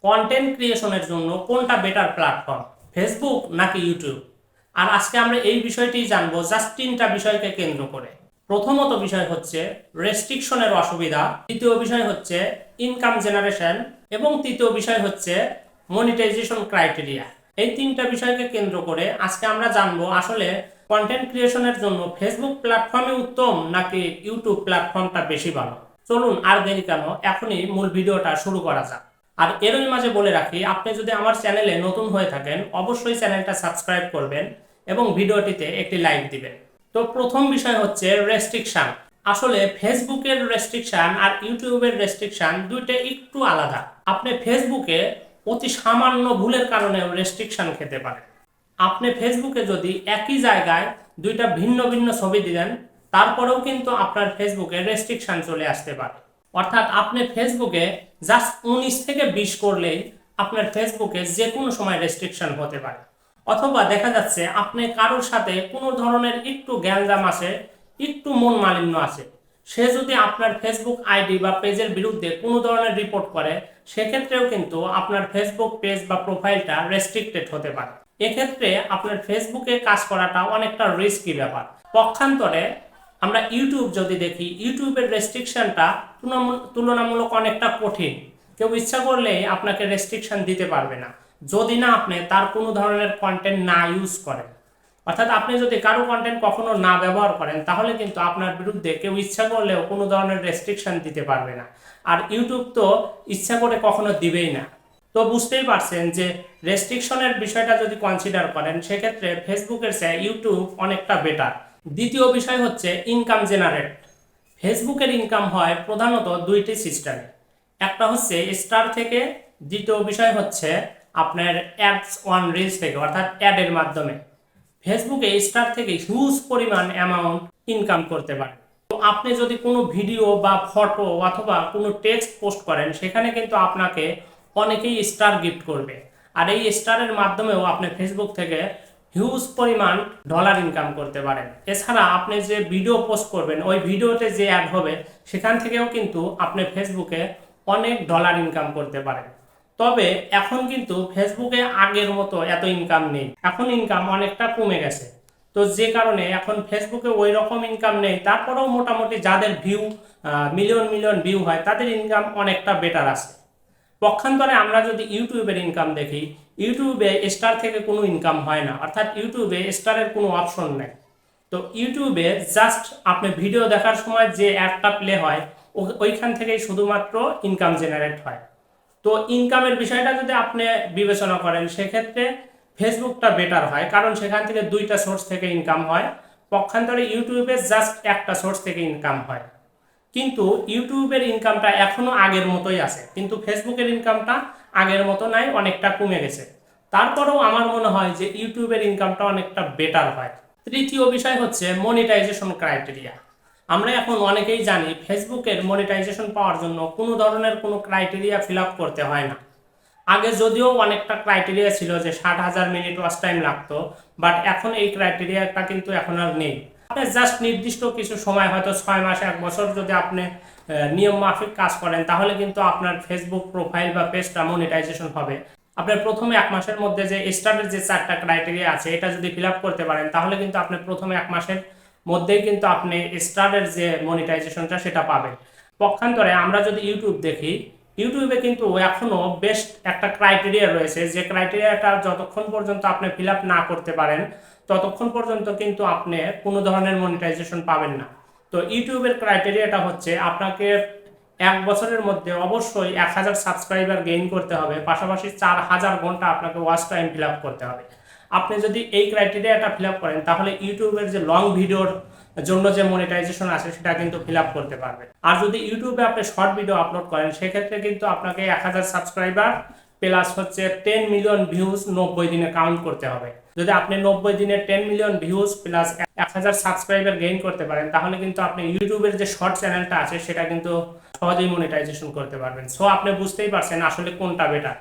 Content ক্রিয়েশনের জন্য কোনটা better platform, Facebook নাকি ইউটিউব? আর আজকে আমরা এই বিষয়টি জানবো জাস্ট তিনটা বিষয়কে কেন্দ্র করে। প্রথমত বিষয় হচ্ছে রেস্ট্রিকশনের অসুবিধা, দ্বিতীয় বিষয় হচ্ছে ইনকাম জেনারেশন এবং তৃতীয় বিষয় হচ্ছে মনিটাইজেশন ক্রাইটেরিয়া। এই তিনটা বিষয়কে কেন্দ্র করে আজকে আমরা জানবো আসলে কন্টেন্ট ক্রিয়েশনের জন্য ফেসবুক প্ল্যাটফর্মে উত্তম নাকি ইউটিউব প্ল্যাটফর্মটা বেশি ভালো। চলুন আর দেরি কেন, এখনই মূল ভিডিওটা শুরু করা যাক। আর এরই মাঝে বলে রাখি, আপনি যদি আমার চ্যানেলে নতুন হয়ে থাকেন অবশ্যই চ্যানেলটা সাবস্ক্রাইব করবেন এবং ভিডিওটিতে একটি লাইক দিবেন। তো প্রথম বিষয় হচ্ছে রেস্ট্রিকশন। আসলে ফেসবুকের রেস্ট্রিকশন আর ইউটিউবের রেস্ট্রিকশন দুইটা একটু আলাদা। আপনি ফেসবুকে অতি সামান্য ভুলের কারণে রেস্ট্রিকশন খেতে পারেন। আপনি ফেসবুকে যদি একই জায়গায় দুইটা ভিন্ন ভিন্ন ছবি দিলেন তারপরেও কিন্তু আপনার ফেসবুকে রেস্ট্রিকশন চলে আসতে পারে। অর্থাৎ আপনি ফেসবুকে জাস্ট 19 থেকে 20 করলেই আপনার ফেসবুকে যে কোনো সময় রেস্ট্রিকশন হতে পারে। অথবা দেখা যাচ্ছে আপনি কারোর সাথে কোনো ধরনের একটু গ্যাঞ্জাম আছে, একটু মন মালিন্য আছে, সে যদি আপনার ফেসবুক আইডি বা পেজের বিরুদ্ধে কোনো ধরনের রিপোর্ট করে সেক্ষেত্রেও কিন্তু আপনার ফেসবুক পেজ বা প্রোফাইলটা রেস্ট্রিক্টেড হতে পারে। এক্ষেত্রে আপনার ফেসবুকে কাজ করাটা অনেকটা রিস্কি ব্যাপার। পক্ষান্তরে আমরা ইউটিউব যদি দেখি, ইউটিউবের রেস্ট্রিকশনটা তুলনামূলক অনেকটা কঠিন। কেউ ইচ্ছা করলে আপনাকে রেস্ট্রিকশন দিতে পারবে না যদি না আপনি তার কোনো ধরনের কন্টেন্ট না ইউজ করেন। অর্থাৎ আপনি যদি কারো কন্টেন্ট কখনো না ব্যবহার করেন তাহলে কিন্তু আপনার বিরুদ্ধে কেউ ইচ্ছা করলেও কোনো ধরনের রেস্ট্রিকশন দিতে পারবে না। আর ইউটিউব তো ইচ্ছা করে কখনো দিবেই না। তো বুঝতেই পারছেন যে রেস্ট্রিকশনের বিষয়টা যদি কনসিডার করেন সেক্ষেত্রে ফেসবুকের চেয়ে ইউটিউব অনেকটা বেটার। দ্বিতীয় বিষয় হচ্ছে ইনকাম জেনারেট। ফেসবুকের ইনকাম হয় প্রধানত দুইটি সিস্টেমে, একটা হচ্ছে স্টার থেকে, দ্বিতীয় বিষয় হচ্ছে আপনার অ্যাডস অন রিলস থেকে, অর্থাৎ অ্যাডের মাধ্যমে। ফেসবুকে স্টার থেকে হিউজ পরিমাণ অ্যামাউন্ট ইনকাম করতে পারেন। তো আপনি যদি কোনো ভিডিও বা ফটো অথবা কোনো টেক্সট পোস্ট করেন সেখানে কিন্তু আপনাকে অনেকেই স্টার গিফট করবে। আর এই স্টারের মাধ্যমেও আপনি ফেসবুক থেকে হিউজ পরিমাণ ডলার ইনকাম করতে পারেন। এছাড়া আপনি যে ভিডিও পোস্ট করবেন ওই ভিডিওতে যে অ্যাড হবে সেখান থেকেও কিন্তু আপনি ফেসবুকে অনেক ডলার ইনকাম করতে পারেন। তবে এখন কিন্তু ফেসবুকে আগের মতো এত ইনকাম নেই, এখন ইনকাম অনেকটা কমে গেছে। তো যে কারণে এখন ফেসবুকে ওই রকম ইনকাম নেই, তারপরেও মোটামুটি যাদের ভিউ মিলিয়ন মিলিয়ন ভিউ হয় তাদের ইনকাম অনেকটা বেটার আছে। পক্ষান্তরে আমরা যদি ইউটিউবের ইনকাম দেখি, ইউটিউবে স্টার থেকে কোনো ইনকাম হয় না, অর্থাৎ ইউটিউবে স্টারের কোনো অপশন নেই। তো ইউটিউবে জাস্ট আপনি ভিডিও দেখার সময় যে অ্যাডটা প্লে হয় ওইখান থেকেই শুধুমাত্র ইনকাম জেনারেট হয়। তো ইনকামের বিষয়টা যদি আপনি বিবেচনা করেন সেক্ষেত্রে ফেসবুকটা বেটার হয়, কারণ সেখান থেকে দুইটা সোর্স থেকে ইনকাম হয়। পক্ষান্তরে ইউটিউবে জাস্ট একটা সোর্স থেকে ইনকাম হয়। কিন্তু ইউটিউবের ইনকামটা এখনো আগের মতোই আছে, কিন্তু ফেসবুকের ইনকামটা আগের মতো নাই, অনেকটা কমে গেছে। তারপরেও আমার মনে হয় যে ইউটিউবের ইনকামটা অনেকটা বেটার হয়। তৃতীয় বিষয় হচ্ছে মনিটাইজেশন ক্রাইটেরিয়া। আমরা এখন অনেকেই জানি ফেসবুকের মনিটাইজেশন পাওয়ার জন্য কোনো ধরনের কোনো ক্রাইটেরিয়া ফিল আপ করতে হয় না। আগে যদিও অনেকটা ক্রাইটেরিয়া ছিল যে 60,000 মিনিট ওয়াচ টাইম লাগতো, বাট এখন এই ক্রাইটেরিয়াটা কিন্তু এখন আর নেই। আপনি জাস্ট নির্দিষ্ট কিছু সময়, হয়তো 6 মাস 1 বছর যদি আপনি নিয়ম মাফিক কাজ করেন তাহলে কিন্তু আপনার ফেসবুক প্রোফাইল বা পেজটা মনিটাইজেশন হবে। আপনার প্রথমে 1 মাসের মধ্যে যে স্টারের যে 4টা ক্রাইটেরিয়া আছে এটা যদি ফিল আপ করতে পারেন তাহলে কিন্তু আপনি প্রথমে 1 মাসের মধ্যেই কিন্তু আপনি স্টারের যে মনিটাইজেশনটা সেটা পাবেন। পক্ষান্তরে আমরা যদি ইউটিউব দেখি, ইউটিউবে কিন্তু এখনো বেশ একটা ক্রাইটেরিয়া রয়েছে, যে ক্রাইটেরিয়াটা যতক্ষণ পর্যন্ত আপনি ফিল আপ না করতে পারেন ততক্ষণ পর্যন্ত কিন্তু আপনি কোনো ধরনের মনিটাইজেশন পাবেন না। তো ইউটিউবের ক্রাইটেরিয়াটা হচ্ছে আপনাকে 1 বছরের মধ্যে অবশ্যই 1000 সাবস্ক্রাইবার গেইন করতে হবে, পাশাপাশি 4000 ঘন্টা আপনাকে ওয়াচ টাইম ফিল আপ করতে হবে। আপনি যদি এই ক্রাইটেরিয়াটা ফিল আপ করেন তাহলে ইউটিউবের যে লং ভিডিওর জন্য যে মনিটাইজেশন আছে সেটা কিন্তু ফিল আপ করতে পারবেন। আর যদি ইউটিউবে আপনি শর্ট ভিডিও আপলোড করেন সেক্ষেত্রে কিন্তু আপনাকে 1000 সাবস্ক্রাইবার প্লাস হচ্ছে 10 মিলিয়ন ভিউজ 90 দিনে কাউন্ট করতে হবে। যদি আপনি 90 দিনে 10 million views plus 1000 subscriber gain করতে পারেন তাহলে কিন্তু আপনি ইউটিউবের যে শর্ট চ্যানেলটা আছে সেটা কিন্তু সহজেই মনিটাইজেশন করতে পারবেন। সো আপনি বুঝতেই পারছেন আসলে কোনটা বেটার।